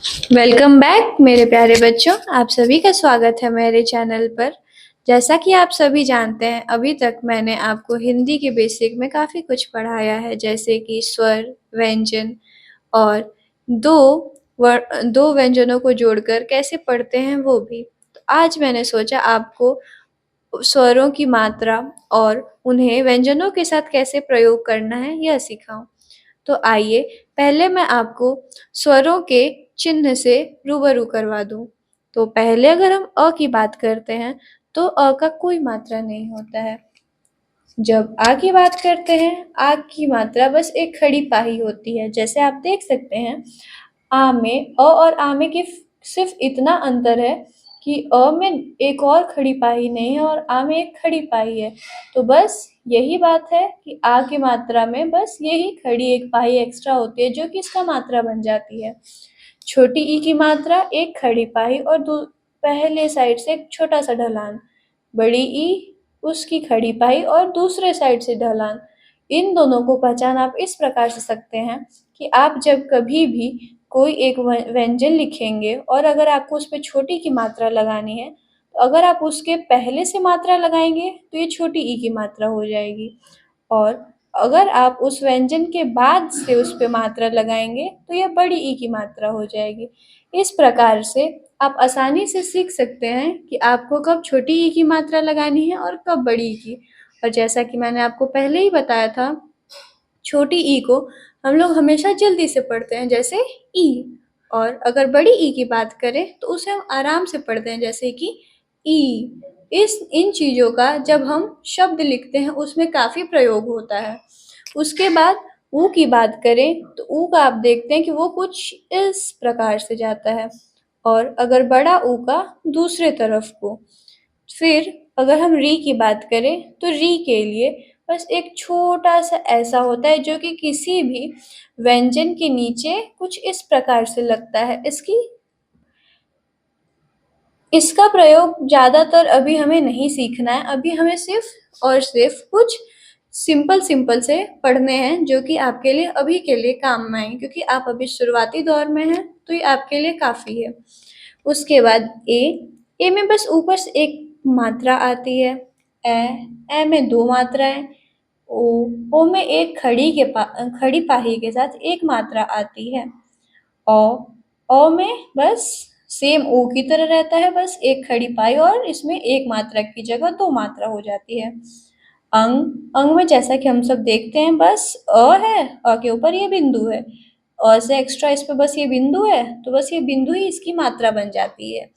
Welcome back मेरे प्यारे बच्चों। आप सभी का स्वागत है मेरे चैनल पर। जैसा कि आप सभी जानते हैं, अभी तक मैंने आपको हिंदी के बेसिक में काफ़ी कुछ पढ़ाया है, जैसे कि स्वर, व्यंजन और दो व्यंजनों को जोड़कर कैसे पढ़ते हैं वो भी। तो आज मैंने सोचा आपको स्वरों की मात्रा और उन्हें व्यंजनों के साथ कैसे प्रयोग करना है यह सिखाऊं। तो आइए पहले मैं आपको स्वरों के चिन्ह से रूबरू करवा दूं। तो पहले अगर हम अ की बात करते हैं तो अ का कोई मात्रा नहीं होता है। जब आ की बात करते हैं, आ की मात्रा बस एक खड़ी पाही होती है। जैसे आप देख सकते हैं, आ में अ और आ में के सिर्फ इतना अंतर है कि अ में एक और खड़ी पाही नहीं है और आ में एक खड़ी पाही है। तो बस यही बात है कि आ की मात्रा में बस यही खड़ी एक पाही एक्स्ट्रा होती है, जो कि इसका मात्रा बन जाती है। छोटी ई की मात्रा एक खड़ी पाही और पहले साइड से एक छोटा सा ढलान, बड़ी ई उसकी खड़ी पाई और दूसरे साइड से ढलान। इन दोनों को पहचान आप इस प्रकार से सकते हैं कि आप जब कभी भी कोई एक व्यंजन लिखेंगे और अगर आपको उस पे छोटी की मात्रा लगानी है, तो अगर आप उसके पहले से मात्रा लगाएंगे तो ये छोटी ई की मात्रा हो जाएगी, और अगर आप उस व्यंजन के बाद से उस पे मात्रा लगाएंगे तो यह बड़ी ई की मात्रा हो जाएगी। इस प्रकार से आप आसानी से सीख सकते हैं कि आपको कब छोटी ई की मात्रा लगानी है और कब बड़ी ई की। और जैसा कि मैंने आपको पहले ही बताया था, छोटी ई को हम लोग हमेशा जल्दी से पढ़ते हैं, जैसे ई। और अगर बड़ी ई की बात करें तो उसे हम आराम से पढ़ते हैं, जैसे कि ई। इन चीज़ों का जब हम शब्द लिखते हैं उसमें काफ़ी प्रयोग होता है। उसके बाद ऊ की बात करें तो ऊ का आप देखते हैं कि वो कुछ इस प्रकार से जाता है, और अगर बड़ा ऊ का दूसरे तरफ को। फिर अगर हम री की बात करें तो री के लिए बस एक छोटा सा ऐसा होता है, जो कि किसी भी व्यंजन के नीचे कुछ इस प्रकार से लगता है। इसका प्रयोग ज़्यादातर अभी हमें नहीं सीखना है। अभी हमें सिर्फ और सिर्फ कुछ सिंपल सिंपल से पढ़ने हैं, जो कि आपके लिए अभी के लिए काम में आएंगे, क्योंकि आप अभी शुरुआती दौर में हैं, तो ये आपके लिए काफ़ी है। उसके बाद ए में बस ऊपर से एक मात्रा आती है। ए में दो मात्राएं। ओ ओ में एक खड़ी पाही के साथ एक मात्रा आती है। औ औ में बस सेम ओ की तरह रहता है, बस एक खड़ी पाई और इसमें एक मात्रा की जगह दो मात्रा हो जाती है। अंग में जैसा कि हम सब देखते हैं, बस अ है, अ के ऊपर ये बिंदु है, अ से एक्स्ट्रा इस पे बस ये बिंदु है, तो बस ये बिंदु ही इसकी मात्रा बन जाती है।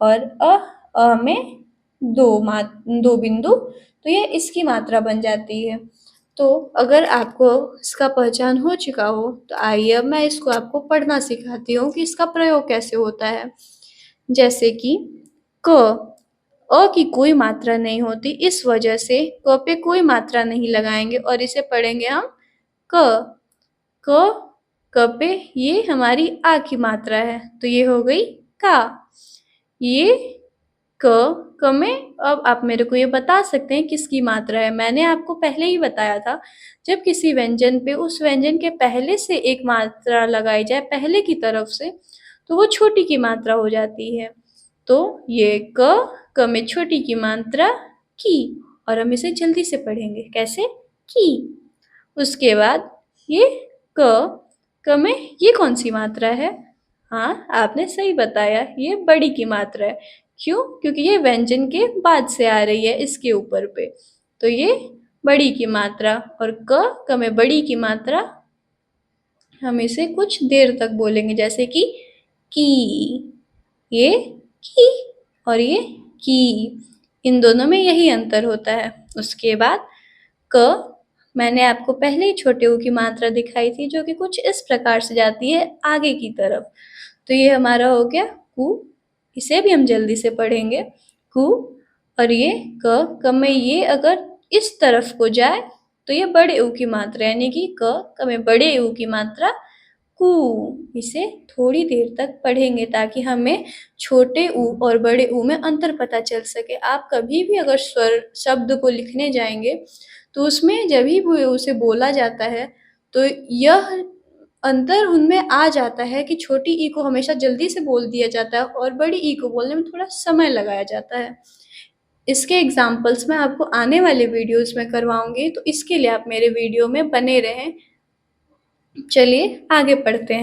और अ में दो बिंदु, तो ये इसकी मात्रा बन जाती है। तो अगर आपको इसका पहचान हो चुका हो, तो आइए अब मैं इसको आपको पढ़ना सिखाती हूँ कि इसका प्रयोग कैसे होता है। जैसे कि क, अ की कोई मात्रा नहीं होती, इस वजह से क पे कोई मात्रा नहीं लगाएंगे और इसे पढ़ेंगे हम क। क क पे ये हमारी आ की मात्रा है, तो ये हो गई का। ये क में अब आप मेरे को ये बता सकते हैं किसकी मात्रा है। मैंने आपको पहले ही बताया था, जब किसी व्यंजन पे उस व्यंजन के पहले से एक मात्रा लगाई जाए पहले की तरफ से, तो वो छोटी की मात्रा हो जाती है। तो ये क में छोटी की मात्रा की, और हम इसे जल्दी से पढ़ेंगे कैसे, की। उसके बाद ये क में ये कौन सी मात्रा है? हाँ, आपने सही बताया, ये बड़ी की मात्रा है। क्यों? क्योंकि ये व्यंजन के बाद से आ रही है इसके ऊपर पे, तो ये बड़ी की मात्रा। और क में बड़ी की मात्रा हम इसे कुछ देर तक बोलेंगे, जैसे कि की। ये की और ये की, इन दोनों में यही अंतर होता है। उसके बाद क, मैंने आपको पहले ही छोटे ऊ की मात्रा दिखाई थी, जो कि कुछ इस प्रकार से जाती है आगे की तरफ। तो ये हमारा हो गया कु, इसे भी हम जल्दी से पढ़ेंगे कु। और ये क में ये अगर इस तरफ को जाए तो ये बड़े ऊ की मात्रा, यानी कि क में बड़े ऊ की मात्रा कु। इसे थोड़ी देर तक पढ़ेंगे ताकि हमें छोटे ऊ और बड़े ऊ में अंतर पता चल सके। आप कभी भी अगर स्वर शब्द को लिखने जाएंगे तो उसमें जब भी उसे बोला जाता है, तो यह अंतर उनमें आ जाता है कि छोटी ई को हमेशा जल्दी से बोल दिया जाता है और बड़ी ई को बोलने में थोड़ा समय लगाया जाता है। इसके एग्ज़ाम्पल्स मैं आपको आने वाले वीडियोज़ में करवाऊँगी, तो इसके लिए आप मेरे वीडियो में बने रहें। चलिए आगे पढ़ते हैं।